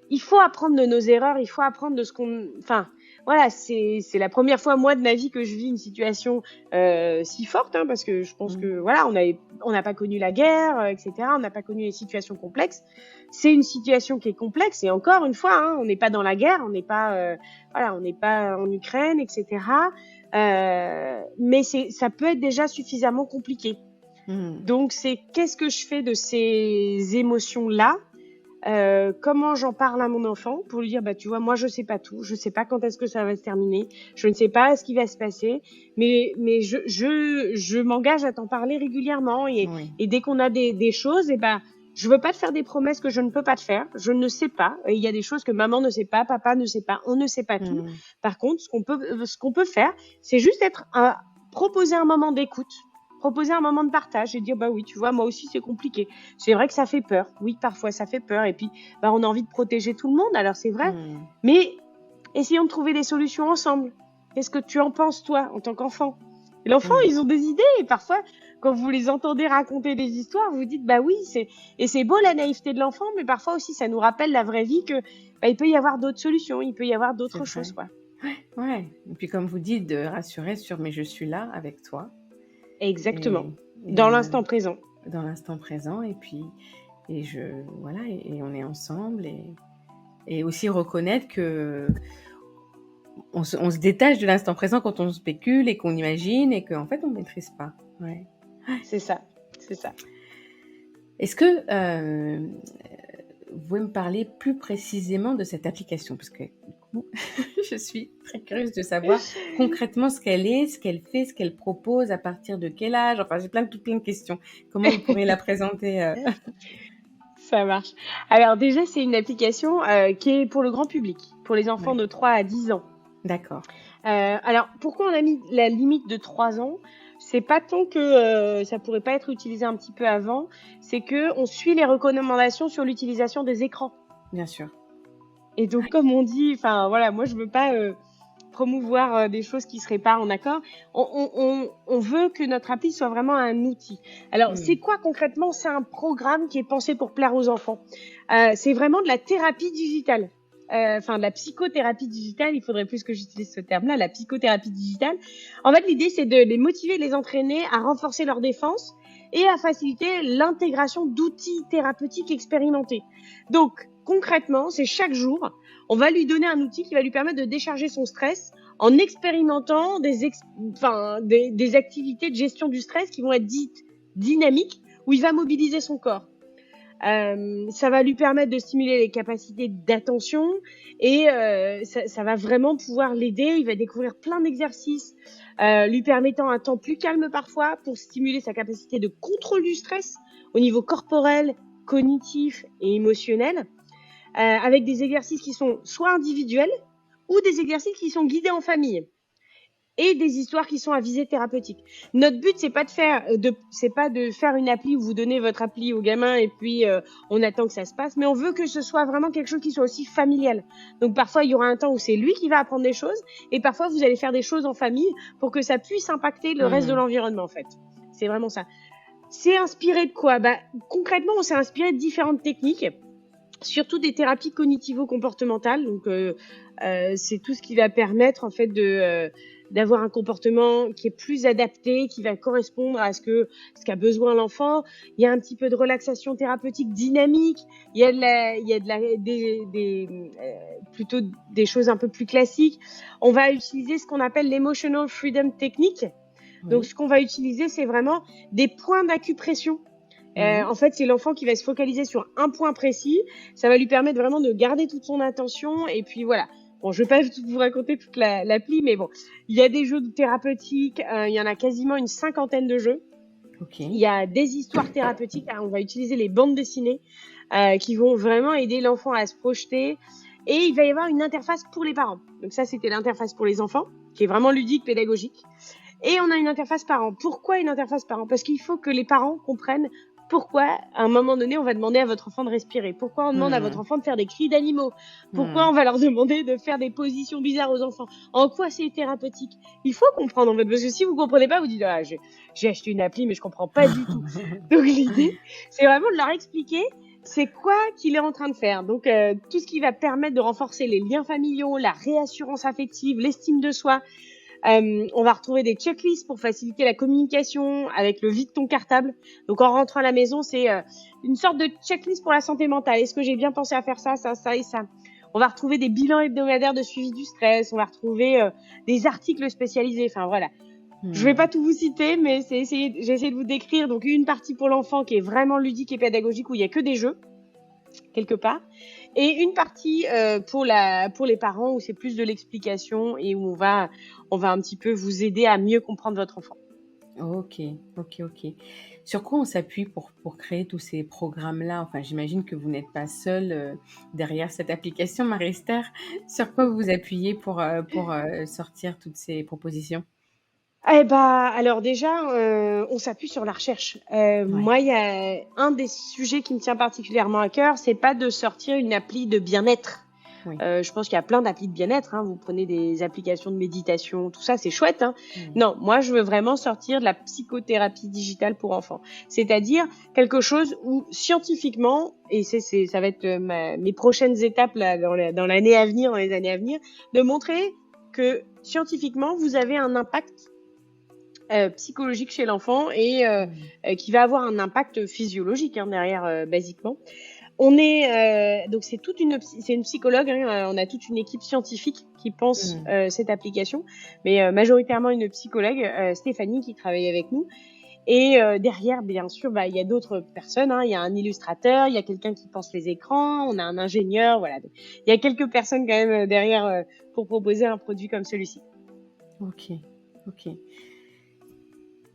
Il faut apprendre de nos erreurs, il faut apprendre de ce qu'on... Enfin, voilà, c'est la première fois, moi, de ma vie que je vis une situation si forte, parce que je pense que, voilà, on n'a pas connu la guerre, etc. On n'a pas connu les situations complexes. C'est une situation qui est complexe, et encore une fois, on n'est pas dans la guerre, on n'est pas en Ukraine, etc. Mais ça peut être déjà suffisamment compliqué. Donc, qu'est-ce que je fais de ces émotions-là? Comment j'en parle à mon enfant pour lui dire tu vois, moi je sais pas tout, je sais pas quand est-ce que ça va se terminer, je ne sais pas ce qui va se passer, mais je m'engage à t'en parler régulièrement et dès qu'on a des choses, je veux pas te faire des promesses que je ne peux pas te faire, je ne sais pas, il y a des choses que maman ne sait pas, papa ne sait pas, on ne sait pas tout. Par contre, ce qu'on peut faire, c'est juste proposer un moment d'écoute, proposer un moment de partage et dire oui, tu vois, moi aussi c'est compliqué. C'est vrai que ça fait peur. Oui, parfois ça fait peur et puis on a envie de protéger tout le monde, alors c'est vrai. Mais essayons de trouver des solutions ensemble. Qu'est-ce que tu en penses toi en tant qu'enfant? Et l'enfant, ils ont des idées et parfois quand vous les entendez raconter des histoires, vous dites oui, c'est beau la naïveté de l'enfant, mais parfois aussi ça nous rappelle la vraie vie que il peut y avoir d'autres solutions, il peut y avoir d'autres choses quoi. Ouais. Et puis comme vous dites, de rassurer sur mais je suis là avec toi. Exactement. Dans l'instant présent. Dans l'instant présent et on est ensemble et aussi reconnaître que on se détache de l'instant présent quand on spécule et qu'on imagine et qu'en fait on maîtrise pas. Ouais. C'est ça. Est-ce que vous pouvez me parler plus précisément de cette application? Parce que du coup, je suis très curieuse de savoir concrètement ce qu'elle est, ce qu'elle fait, ce qu'elle propose, à partir de quel âge. Enfin, j'ai plein de questions. Comment vous pourriez la présenter Ça marche. Alors déjà, c'est une application qui est pour le grand public, pour les enfants de 3 à 10 ans. D'accord. Alors, pourquoi on a mis la limite de 3 ans ? C'est pas tant que ça pourrait pas être utilisé un petit peu avant, c'est que on suit les recommandations sur l'utilisation des écrans. Bien sûr. Et donc, comme on dit, moi je veux pas promouvoir des choses qui seraient pas en accord. On veut que notre appli soit vraiment un outil. Alors, c'est quoi concrètement ? C'est un programme qui est pensé pour plaire aux enfants. C'est vraiment de la thérapie digitale. De la psychothérapie digitale, il faudrait plus que j'utilise ce terme-là, la psychothérapie digitale. En fait, l'idée, c'est de les motiver, les entraîner à renforcer leur défense et à faciliter l'intégration d'outils thérapeutiques expérimentés. Donc, concrètement, c'est chaque jour, on va lui donner un outil qui va lui permettre de décharger son stress en expérimentant des activités de gestion du stress qui vont être dites dynamiques, où il va mobiliser son corps. Ça va lui permettre de stimuler les capacités d'attention et ça va vraiment pouvoir l'aider. Il va découvrir plein d'exercices lui permettant un temps plus calme parfois pour stimuler sa capacité de contrôle du stress au niveau corporel, cognitif et émotionnel, avec des exercices qui sont soit individuels ou des exercices qui sont guidés en famille. Et des histoires qui sont à visée thérapeutique. Notre but, c'est pas de faire une appli où vous donnez votre appli au gamin et puis on attend que ça se passe, mais on veut que ce soit vraiment quelque chose qui soit aussi familial. Donc parfois, il y aura un temps où c'est lui qui va apprendre des choses et parfois, vous allez faire des choses en famille pour que ça puisse impacter le reste de l'environnement, en fait. C'est vraiment ça. C'est inspiré de quoi ? Concrètement, on s'est inspiré de différentes techniques, surtout des thérapies cognitivo-comportementales. Donc, c'est tout ce qui va permettre, en fait, d'avoir un comportement qui est plus adapté, qui va correspondre à ce qu'a besoin l'enfant. Il y a un petit peu de relaxation thérapeutique dynamique. Il y a plutôt des choses un peu plus classiques. On va utiliser ce qu'on appelle l'emotional freedom technique. Donc, ce qu'on va utiliser, c'est vraiment des points d'acupression. En fait, c'est l'enfant qui va se focaliser sur un point précis. Ça va lui permettre vraiment de garder toute son attention. Et puis, voilà. Bon, je vais pas vous raconter toute l'appli, mais bon, il y a des jeux thérapeutiques, il y en a quasiment une 50aine de jeux. Okay. Il y a des histoires thérapeutiques, on va utiliser les bandes dessinées qui vont vraiment aider l'enfant à se projeter. Et il va y avoir une interface pour les parents. Donc ça, c'était l'interface pour les enfants, qui est vraiment ludique, pédagogique. Et on a une interface parent. Pourquoi une interface parent? Parce qu'il faut que les parents comprennent pourquoi, à un moment donné, on va demander à votre enfant de respirer. Pourquoi on demande à votre enfant de faire des cris d'animaux. Pourquoi on va leur demander de faire des positions bizarres aux enfants. En quoi c'est thérapeutique. Il faut comprendre, en fait. Parce que si vous comprenez pas, vous dites, ah, j'ai acheté une appli, mais je comprends pas du tout. Donc, l'idée, c'est vraiment de leur expliquer c'est quoi qu'il est en train de faire. Donc, tout ce qui va permettre de renforcer les liens familiaux, la réassurance affective, l'estime de soi. On va retrouver des checklists pour faciliter la communication avec le vide ton cartable. Donc, en rentrant à la maison, c'est une sorte de checklist pour la santé mentale. Est-ce que j'ai bien pensé à faire ça, ça, ça et ça? On va retrouver des bilans hebdomadaires de suivi du stress. On va retrouver des articles spécialisés. Enfin, voilà. Je vais pas tout vous citer, mais j'ai essayé de vous décrire. Donc, une partie pour l'enfant qui est vraiment ludique et pédagogique où il y a que des jeux, quelque part. Et une partie pour les parents où c'est plus de l'explication et où on va un petit peu vous aider à mieux comprendre votre enfant. Ok. Sur quoi on s'appuie pour créer tous ces programmes-là? Enfin, j'imagine que vous n'êtes pas seule derrière cette application, Marie-Esther. Sur quoi vous vous appuyez pour sortir toutes ces propositions? Eh ben, alors déjà, on s'appuie sur la recherche. Moi, il y a un des sujets qui me tient particulièrement à cœur, c'est pas de sortir une appli de bien-être. Oui. Je pense qu'il y a plein d'applis de bien-être. Vous prenez des applications de méditation, tout ça, c'est chouette. Non, moi, je veux vraiment sortir de la psychothérapie digitale pour enfants. C'est-à-dire quelque chose où scientifiquement, et ça va être mes prochaines étapes là, dans l'année à venir, dans les années à venir, de montrer que scientifiquement, vous avez un impact psychologique chez l'enfant et qui va avoir un impact physiologique derrière, basiquement. Donc c'est une psychologue, on a toute une équipe scientifique qui pense cette application, mais majoritairement une psychologue, Stéphanie, qui travaille avec nous. Et derrière, bien sûr, il y a d'autres personnes. Il y a un illustrateur, il y a quelqu'un qui pense les écrans, on a un ingénieur, voilà. Il y a quelques personnes quand même derrière pour proposer un produit comme celui-ci. Ok.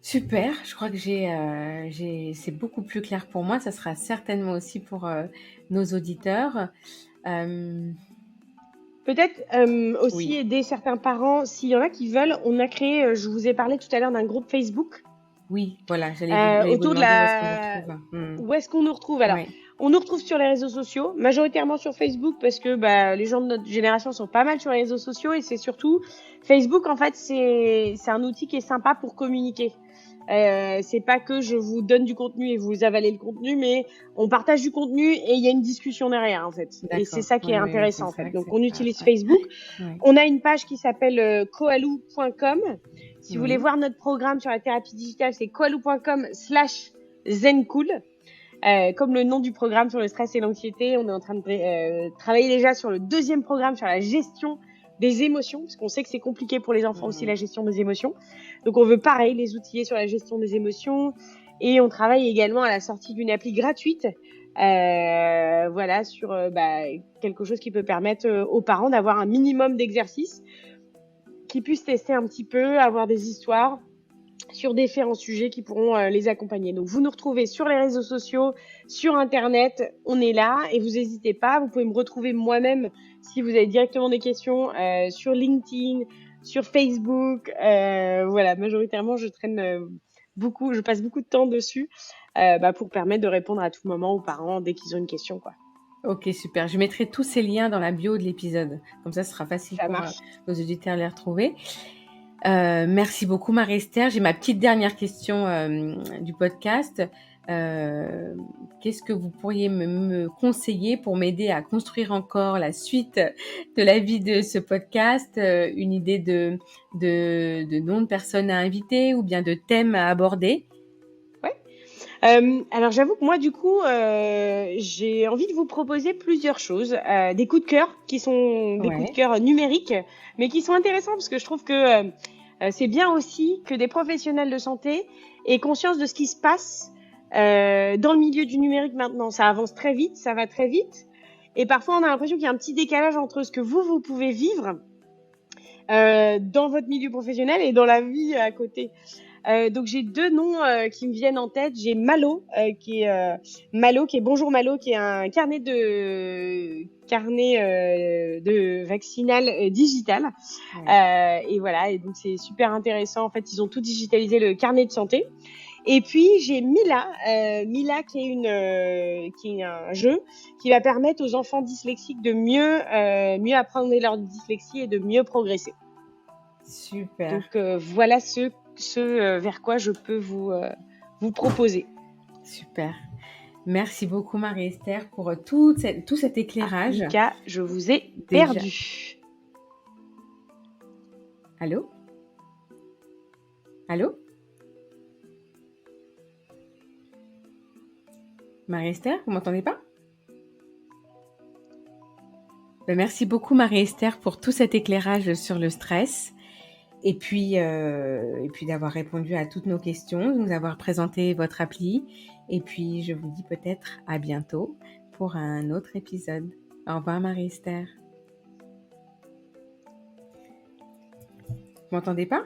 Super, je crois que c'est beaucoup plus clair pour moi. Ça sera certainement aussi pour nos auditeurs. Peut-être aussi aider certains parents, s'il y en a qui veulent. On a créé, je vous ai parlé tout à l'heure d'un groupe Facebook. Oui, voilà, j'allais vous autour de demander où est-ce qu'on nous retrouve. Alors, on nous retrouve sur les réseaux sociaux, majoritairement sur Facebook, parce que les gens de notre génération sont pas mal sur les réseaux sociaux, et c'est surtout Facebook, en fait, c'est un outil qui est sympa pour communiquer. C'est pas que je vous donne du contenu et vous avalez le contenu, mais on partage du contenu et il y a une discussion derrière, en fait. D'accord. Et c'est ça qui est intéressant, en fait. Donc, on utilise Facebook. On a une page qui s'appelle koaloo.com. Si vous voulez voir notre programme sur la thérapie digitale, c'est koaloo.com/zencool. Comme le nom du programme sur le stress et l'anxiété, on est en train de travailler déjà sur le deuxième programme sur la gestion des émotions, parce qu'on sait que c'est compliqué pour les enfants aussi, la gestion des émotions. Donc, on veut pareil, les outiller sur la gestion des émotions. Et on travaille également à la sortie d'une appli gratuite, sur quelque chose qui peut permettre aux parents d'avoir un minimum d'exercices, qui puissent tester un petit peu, avoir des histoires sur différents sujets qui pourront les accompagner. Donc, vous nous retrouvez sur les réseaux sociaux, sur Internet, on est là, et vous n'hésitez pas, vous pouvez me retrouver moi-même si vous avez directement des questions sur LinkedIn, sur Facebook, majoritairement je passe beaucoup de temps dessus pour permettre de répondre à tout moment aux parents dès qu'ils ont une question, quoi. Ok, super. Je mettrai tous ces liens dans la bio de l'épisode, comme ça ce sera facile pour nos auditeurs de les retrouver. Merci beaucoup Marie-Esther. J'ai ma petite dernière question du podcast. Qu'est-ce que vous pourriez me conseiller pour m'aider à construire encore la suite de la vie de ce podcast? Une idée de nom de personnes à inviter ou bien de thèmes à aborder? Alors j'avoue que moi du coup j'ai envie de vous proposer plusieurs choses, des coups de cœur qui sont des coups de cœur numériques, mais qui sont intéressants parce que je trouve que c'est bien aussi que des professionnels de santé aient conscience de ce qui se passe dans le milieu du numérique maintenant. Ça avance très vite, ça va très vite, et parfois on a l'impression qu'il y a un petit décalage entre ce que vous pouvez vivre dans votre milieu professionnel et dans la vie à côté. Donc j'ai 2 noms qui me viennent en tête. J'ai Malo qui est Bonjour Malo, qui est un carnet de vaccinal digital. Ouais. Et voilà, et donc c'est super intéressant. En fait, ils ont tout digitalisé, le carnet de santé. Et puis j'ai Mila qui est un jeu qui va permettre aux enfants dyslexiques de mieux apprendre leur dyslexie et de mieux progresser. Super. Donc voilà ce vers quoi je peux vous proposer. Super. Merci beaucoup Marie-Esther pour tout cet éclairage. Mika, je vous ai perdu. Allô? Allô? Marie-Esther, vous m'entendez pas? Merci beaucoup Marie-Esther pour tout cet éclairage sur le stress et puis d'avoir répondu à toutes nos questions, de nous avoir présenté votre appli et puis je vous dis peut-être à bientôt pour un autre épisode. Au revoir Marie-Esther. Vous m'entendez pas?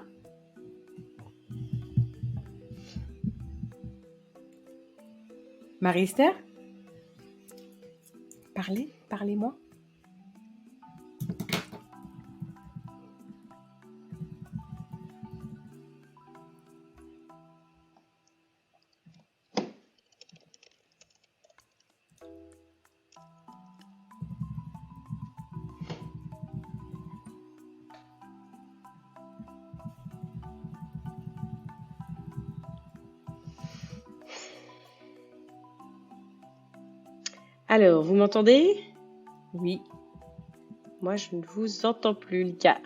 Marie-Esther? Parlez-moi. Alors, vous m'entendez? Oui. Moi, je ne vous entends plus, Lika.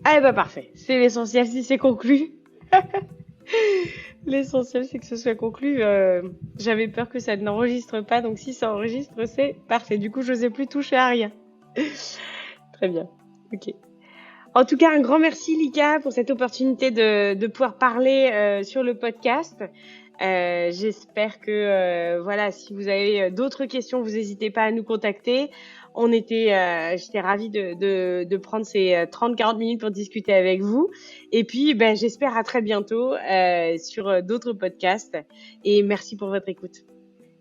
Ah, bah parfait. C'est l'essentiel si c'est conclu. L'essentiel, c'est que ce soit conclu. J'avais peur que ça n'enregistre pas, donc si ça enregistre, c'est parfait. Du coup, je n'osais plus toucher à rien. Très bien. Ok. En tout cas, un grand merci, Lika, pour cette opportunité de pouvoir parler sur le podcast. J'espère que voilà, si vous avez d'autres questions, vous n'hésitez pas à nous contacter. J'étais ravie de prendre ces 30-40 minutes pour discuter avec vous. Et puis, j'espère à très bientôt sur d'autres podcasts. Et merci pour votre écoute.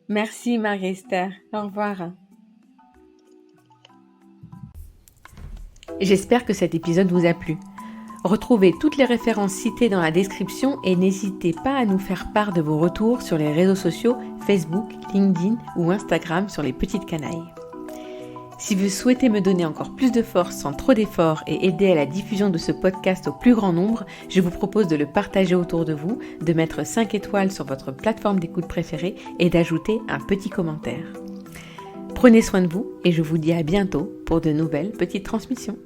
Merci Marie-Esther. Au revoir. J'espère que cet épisode vous a plu. Retrouvez toutes les références citées dans la description et n'hésitez pas à nous faire part de vos retours sur les réseaux sociaux Facebook, LinkedIn ou Instagram sur les petites canailles. Si vous souhaitez me donner encore plus de force sans trop d'efforts et aider à la diffusion de ce podcast au plus grand nombre, je vous propose de le partager autour de vous, de mettre 5 étoiles sur votre plateforme d'écoute préférée et d'ajouter un petit commentaire. Prenez soin de vous et je vous dis à bientôt pour de nouvelles petites transmissions.